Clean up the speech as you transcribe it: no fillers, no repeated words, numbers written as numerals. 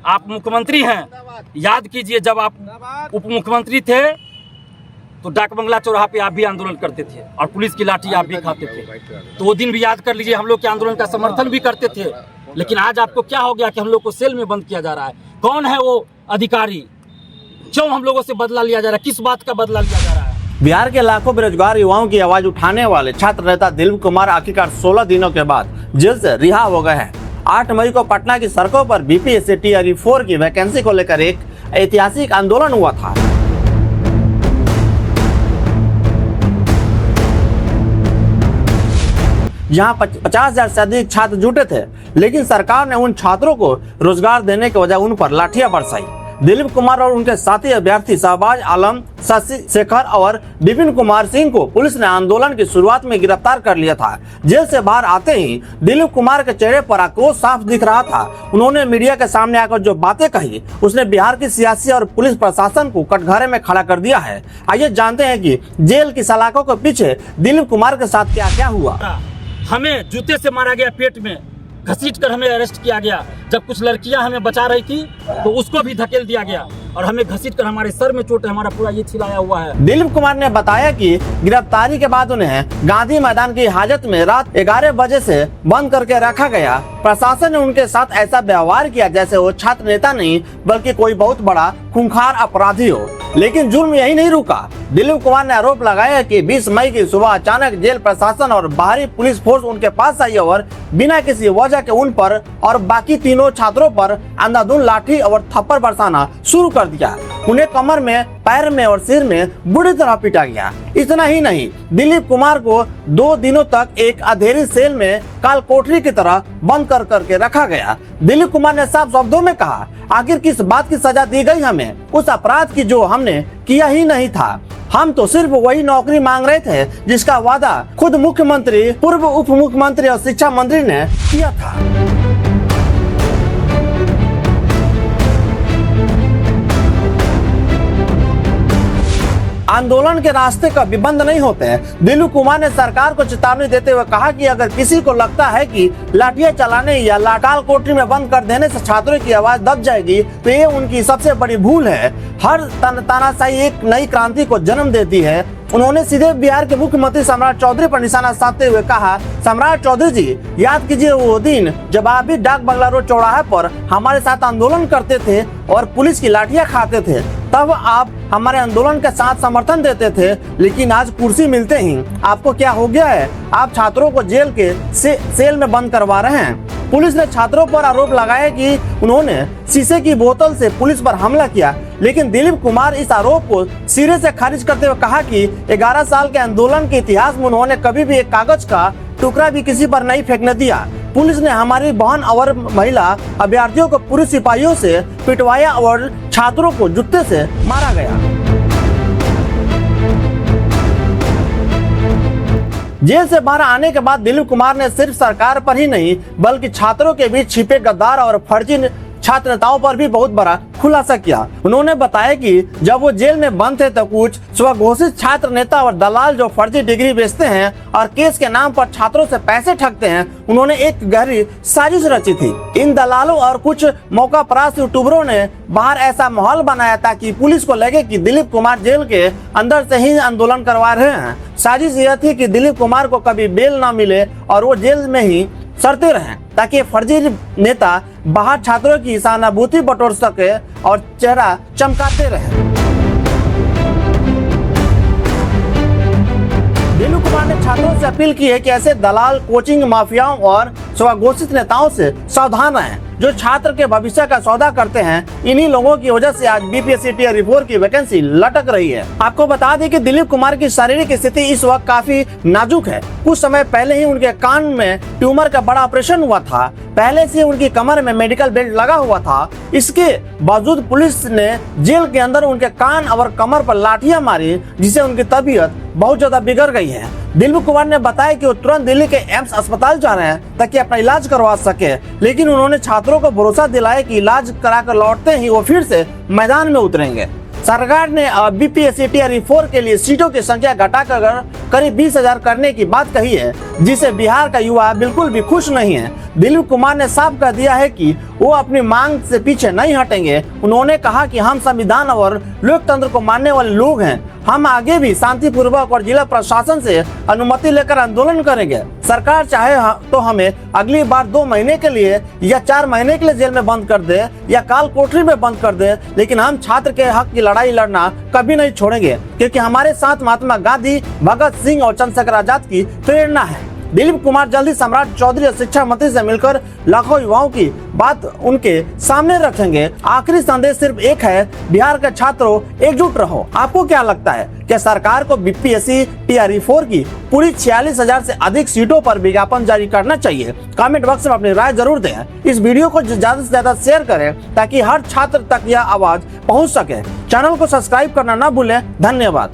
आप मुख्यमंत्री हैं, याद कीजिए जब आप उप मुख्यमंत्री थे तो डाक बंगला चौराहा पे आप भी आंदोलन करते थे और पुलिस की लाठी आप भी खाते थे। तो वो दिन भी याद कर लीजिए, हम लोग के आंदोलन का समर्थन भी करते थे। लेकिन आज आपको क्या हो गया कि हम लोग को सेल में बंद किया जा रहा है? कौन है वो अधिकारी? क्यों हम लोगों से बदला लिया जा रहा है? किस बात का बदला लिया जा रहा है? बिहार के लाखों बेरोजगार युवाओं की आवाज उठाने वाले छात्र नेता दिलीप कुमार आखिरकार 16 दिनों के बाद जेल से रिहा हो गए हैं। 8 मई को पटना की सड़कों पर बीपीएससी टीआरई 4 की वैकेंसी को लेकर एक ऐतिहासिक आंदोलन हुआ था। जहां 50,000 से अधिक छात्र जुटे थे, लेकिन सरकार ने उन छात्रों को रोजगार देने के बजाय उन पर लाठियां बरसाई। दिलीप कुमार और उनके साथी अभ्यर्थी शहबाज आलम, शशि शेखर और विपिन कुमार सिंह को पुलिस ने आंदोलन की शुरुआत में गिरफ्तार कर लिया था। जेल से बाहर आते ही दिलीप कुमार के चेहरे पर आक्रोश साफ दिख रहा था। उन्होंने मीडिया के सामने आकर जो बातें कही, उसने बिहार की सियासी और पुलिस प्रशासन को कटघरे में खड़ा कर दिया है। आइए जानते हैं कि जेल की सलाखों के पीछे दिलीप कुमार के साथ क्या क्या हुआ। हमें जूते से मारा गया, पेट में घसीट कर हमें अरेस्ट किया गया। जब कुछ लड़कियां हमें बचा रही थी तो उसको भी धकेल दिया गया और हमें घसीट कर, हमारे सर में चोट है, हमारा पूरा ये छिलाया हुआ है। दिलीप कुमार ने बताया कि गिरफ्तारी के बाद उन्हें गांधी मैदान की हाजत में रात 11 बजे से बंद करके रखा गया। प्रशासन ने उनके साथ ऐसा व्यवहार किया जैसे वो छात्र नेता नहीं बल्कि कोई बहुत बड़ा खूंखार अपराधी हो। लेकिन जुर्म यही नहीं रुका। दिलीप कुमार ने आरोप लगाया कि 20 मई की सुबह अचानक जेल प्रशासन और बाहरी पुलिस फोर्स उनके पास आई और बिना किसी वजह के उन पर और बाकी तीनों छात्रों पर अंधाधुंध लाठी और थप्पड़ बरसाना शुरू कर दिया। उन्हें कमर में, पैर में और सिर में बुरी तरह पीटा गया। इतना ही नहीं, दिलीप कुमार को 2 दिनों तक एक अंधेरी सेल में काल कोठरी की तरह बंद कर करके रखा गया। दिलीप कुमार ने साफ शब्दों में कहा, आखिर किस बात की सजा दी गई हमें, उस अपराध की जो हमने किया ही नहीं था। हम तो सिर्फ वही नौकरी मांग रहे थे जिसका वादा खुद मुख्यमंत्री, पूर्व उप मुख्यमंत्री और शिक्षा मंत्री ने किया था। आंदोलन के रास्ते कभी बंद नहीं होते हैं। दिलीप कुमार ने सरकार को चेतावनी देते हुए कहा कि अगर किसी को लगता है कि लाठियां चलाने या लाटाल कोठरी में बंद कर देने से छात्रों की आवाज दब जाएगी तो ये उनकी सबसे बड़ी भूल है। हर तानाशाही एक नई क्रांति को जन्म देती है। उन्होंने सीधे बिहार के मुख्यमंत्री सम्राट चौधरी पर निशाना साधते हुए कहा, सम्राट चौधरी जी, याद कीजिए वो दिन जब आप भी डाक बंगला रोड चौराहे पर हमारे साथ आंदोलन करते थे और पुलिस की लाठियां खाते थे। तब आप हमारे आंदोलन के साथ समर्थन देते थे, लेकिन आज कुर्सी मिलते ही आपको क्या हो गया है? आप छात्रों को जेल के सेल में बंद करवा रहे हैं। पुलिस ने छात्रों पर आरोप लगाया कि उन्होंने शीशे की बोतल से पुलिस पर हमला किया, लेकिन दिलीप कुमार इस आरोप को सिरे से खारिज करते हुए कहा कि 11 साल के आंदोलन के इतिहास में उन्होंने कभी भी एक कागज का टुकड़ा भी किसी पर नहीं फेंकने दिया। पुलिस ने हमारी बहन और महिला अभ्यर्थियों को पुलिस सिपाहियों से पिटवाया और छात्रों को जूते से मारा गया। जेल से बाहर आने के बाद दिलीप कुमार ने सिर्फ सरकार पर ही नहीं बल्कि छात्रों के बीच छिपे गद्दार और फर्जी छात्र नेताओं पर भी बहुत बड़ा खुलासा किया। उन्होंने बताया कि जब वो जेल में बंद थे तो कुछ स्वघोषित छात्र नेता और दलाल जो फर्जी डिग्री बेचते हैं और केस के नाम पर छात्रों से पैसे ठगते हैं, उन्होंने एक गहरी साजिश रची थी। इन दलालों और कुछ मौकापरस्त यूट्यूबरों ने बाहर ऐसा माहौल बनाया ताकि पुलिस को लगे कि दिलीप कुमार जेल के अंदर से ही आंदोलन करवा रहे हैं। साजिश यह थी कि दिलीप कुमार को कभी बेल न मिले और वो जेल में ही सड़ते रहें ताकि फर्जी नेता बाहर छात्रों की सहानुभूति बटोर सके और चेहरा चमकाते रहे। दिलीप कुमार ने छात्रों से अपील की है कि ऐसे दलाल, कोचिंग माफियाओं और स्वघोषित नेताओं से सावधान रहें जो छात्र के भविष्य का सौदा करते हैं। इन्हीं लोगों की वजह से आज बीपीएससी टीआरई 4 की वैकेंसी लटक रही है। आपको बता दें कि दिलीप कुमार की शारीरिक स्थिति इस वक्त काफी नाजुक है। कुछ समय पहले ही उनके कान में ट्यूमर का बड़ा ऑपरेशन हुआ था। पहले से उनकी कमर में मेडिकल बेल्ट लगा हुआ था। इसके बावजूद पुलिस ने जेल के अंदर उनके कान और कमर पर लाठियां मारी, जिससे उनकी तबीयत बहुत ज्यादा बिगड़ गई है। दिलीप कुमार ने बताया कि वो तुरंत दिल्ली के एम्स अस्पताल जा रहे हैं ताकि अपना इलाज करवा सके, लेकिन उन्होंने छात्रों को भरोसा दिलाया कि इलाज कराकर लौटते ही वो फिर से मैदान में उतरेंगे। सरकार ने बीपीएससी टियर 4 के लिए सीटों की संख्या घटाकर करीब 20,000 करने की बात कही है, जिसे बिहार का युवा बिल्कुल भी खुश नहीं है। दिलीप कुमार ने साफ कर दिया है कि वो अपनी मांग से पीछे नहीं हटेंगे। उन्होंने कहा कि हम संविधान और लोकतंत्र को मानने वाले लोग हैं, हम आगे भी शांतिपूर्वक और जिला प्रशासन से अनुमति लेकर आंदोलन करेंगे। सरकार चाहे तो हमें अगली बार 2 महीने के लिए या 4 महीने के लिए जेल में बंद कर दे या काल कोठरी में बंद कर दे, लेकिन हम छात्र के हक की लड़ाई लड़ना कभी नहीं छोड़ेंगे, क्योंकि हमारे साथ महात्मा गांधी, भगत सिंह और चंद्रशेखर आजाद की प्रेरणा है। दिलीप कुमार जल्दी सम्राट चौधरी और शिक्षा मंत्री से मिलकर लाखों युवाओं की बात उनके सामने रखेंगे। आखिरी संदेश सिर्फ एक है, बिहार के छात्रों एकजुट रहो। आपको क्या लगता है, क्या सरकार को बीपीएससी टियर 4 की पूरी 46,000 से अधिक सीटों पर विज्ञापन जारी करना चाहिए? कमेंट बॉक्स में अपनी राय जरूर दें। इस वीडियो को ज्यादा से ज्यादा शेयर करें ताकि हर छात्र तक यह आवाज पहुंच सके। चैनल को सब्सक्राइब करना न भूलें। धन्यवाद।